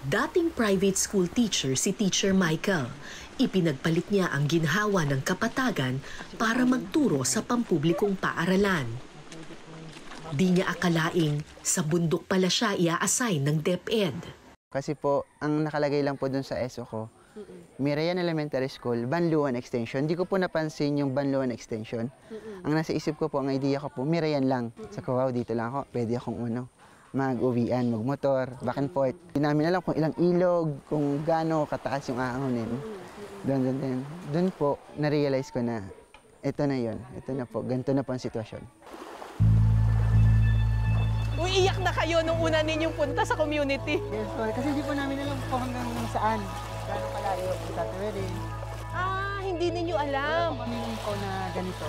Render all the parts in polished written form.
Dating private school teacher si Teacher Michael. Ipinagpalit niya ang ginhawa ng kapatagan para magturo sa pampublikong paaralan. Di niya akalaing sa bundok pala siya i-assign ng DepEd. Kasi po, ang nakalagay lang po dun sa ESO ko, Mirayan Elementary School, Banluan Extension. Hindi ko po napansin yung Banluan Extension. Ang nasa isip ko po, ang idea ko po, Mirayan lang. Sa wow, dito lang ako, pwede akong mag-uwian, magmotor, back and forth. Hindi namin alam kung ilang ilog, kung gaano kataas yung aangonin. Doon po, na-realize ko na ito na yon, ito na po, ganito na po ang sitwasyon. Iyak na kayo nung una ninyong punta sa community. Yes, well, kasi hindi po namin alam po hanggang saan, gaano kalayo, tatawirin. Hindi ninyo alam. Kami po na ganito.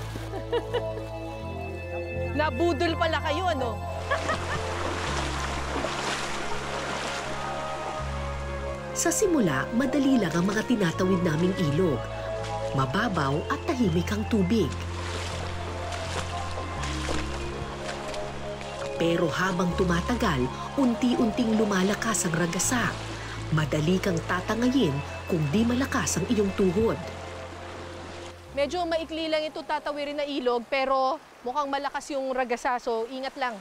Nabudol pala kayo, ano? Sa simula, madali lang ang mga tinatawid naming ilog. Mababaw at tahimik ang tubig. Pero habang tumatagal, unti-unting lumalakas ang ragasa. Madali kang tatangayin kung di malakas ang iyong tuhod. Medyo maikli lang ito tatawirin na ilog, pero mukhang malakas yung ragasa, so ingat lang.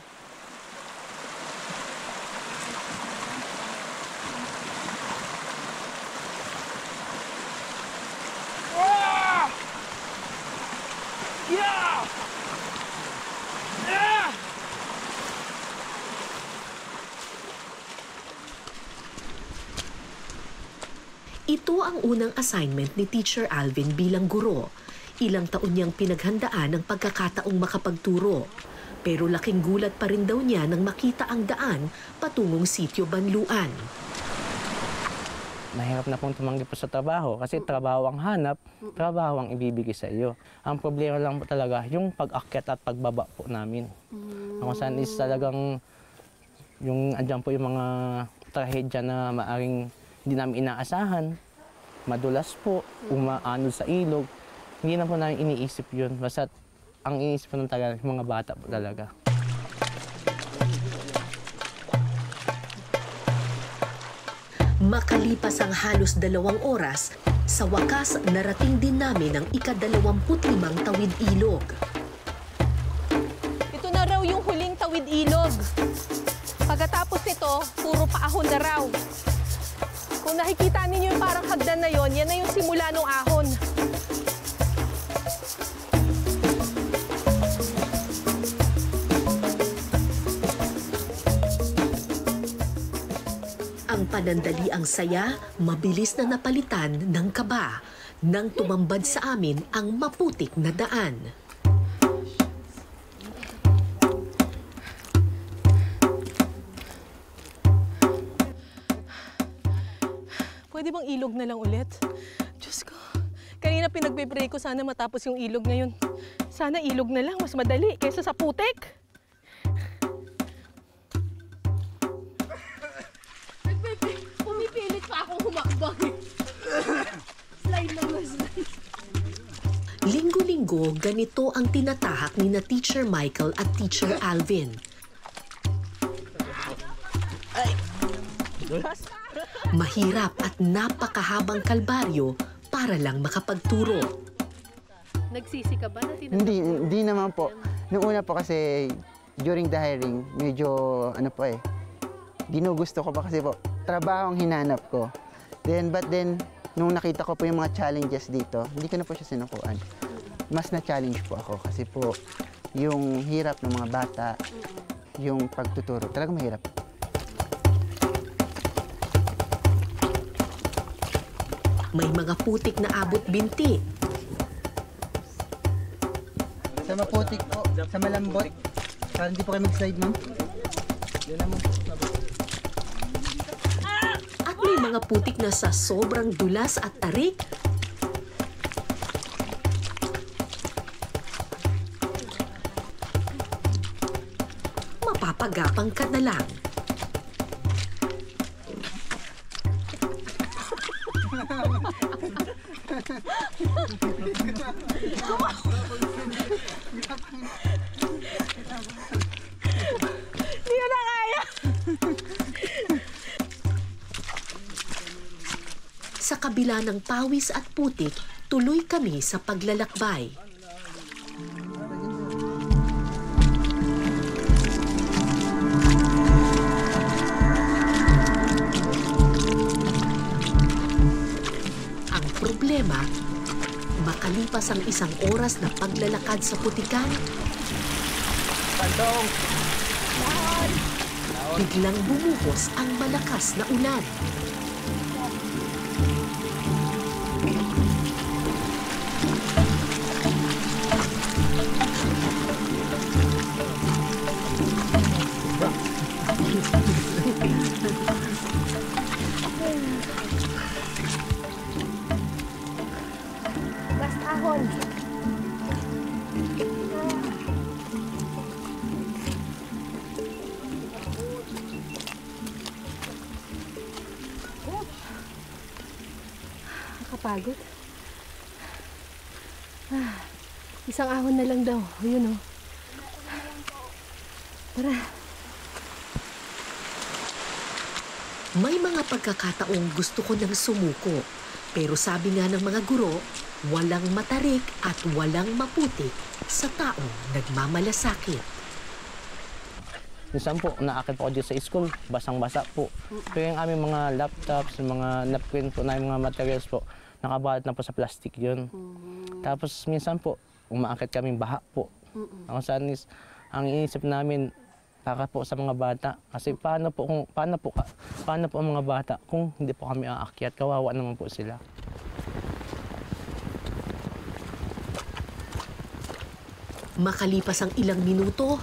Ito ang unang assignment ni Teacher Alvin bilang guro. Ilang taon niyang pinaghandaan ang pagkakataong makapagturo. Pero laking gulat pa rin daw niya nang makita ang daan patungong sitio Banluan. Mahirap na pong tumanggi po sa trabaho kasi trabaho ang hanap, trabaho ang ibibigay sa iyo. Ang problema lang po talaga yung pag-akyat at pagbaba po namin. Kung saan is talagang yung andyan po yung mga trahedya na maaring hindi namin inaasahan, madulas po, umaanod sa ilog. Hindi na po namin iniisip yun. Basta ang iniisip po ng talaga, yung mga bata po talaga. Makalipas ang halos 2 oras, sa wakas narating din namin ang ika-25 tawid ilog. Ito na raw yung huling tawid ilog. Pagkatapos nito, puro paahon na raw. Kung nakikita ninyo yung parang hagdan na yon, yan na yung simula ng ahon. Ang panandali ang saya, mabilis na napalitan ng kaba nang tumambad sa amin ang maputik na daan. Pwede bang ilog na lang ulit? Diyos ko. Kanina pinagbe-pray ko sana matapos yung ilog ngayon. Sana ilog na lang, mas madali kaysa sa putik. Pumipilit pa akong humakbang. Slide lang na slide. Linggo-linggo, ganito ang tinatahak ni na Teacher Michael at Teacher Alvin. Mahirap at napakahabang kalbaryo para lang makapagturo. Nagsisi ka ba na Hindi naman po. Noong una po kasi during the hiring, medyo ginugusto ko pa kasi po, trabaho ang hinanap ko. But then, nung nakita ko po yung mga challenges dito, hindi ko na po siya sinukuan. Mas na-challenge po ako kasi po yung hirap ng mga bata, yung pagtuturo, talagang mahirap. May mga putik na abot binti. Sa maputik po, sa malambot, para hindi po kayo mag-slide, ma'am. At may mga putik na sa sobrang dulas at tarik. Mapapagapang ka na lang. Hindi ko na kaya. Sa kabila ng pawis at putik, tuloy kami sa paglalakbay. Ang problema, makalipas ang isang oras na paglalakad sa putikan, biglang bumuhos ang malakas na ulan. Bastahon. Nakapagod. Isang ahon na lang daw. Ayun oh. Tara. May mga pagkakataong gusto ko nang sumuko. Pero sabi nga ng mga guro, walang matarik at walang maputik sa taong nagmamalasakit. Minsan po, naakit po ako dito sa school, basang-basa po. Pero yung aming mga laptops, mga napkin po na yung mga materials po, nakabalot na po sa plastic yun. Tapos minsan po, umaakit kaming baha po. Ang saan is, ang iniisip namin, para po sa mga bata. Kasi paano po ang mga bata kung hindi po kami aakyat? Kawawa naman po sila. Makalipas ang ilang minuto,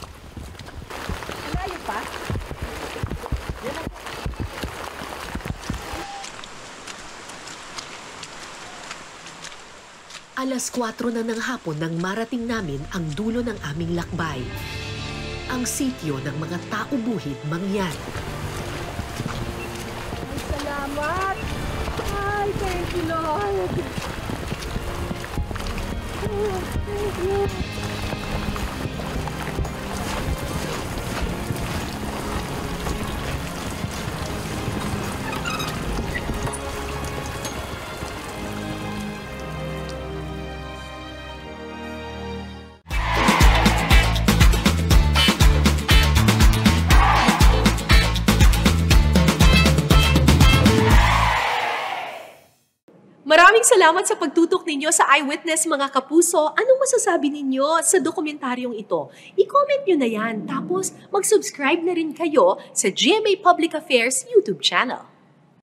Malayo pa? alas 4 na ng hapon nang marating namin ang dulo ng aming lakbay. Ang sityo ng mga tao-buhid Mangyan. Ay, salamat! Ay, thank you, Lord! Oh, thank you! Maraming salamat sa pagtutok ninyo sa Eyewitness mga kapuso. Anong masasabi ninyo sa dokumentaryong ito? I-comment nyo na yan. Tapos mag-subscribe na rin kayo sa GMA Public Affairs YouTube channel.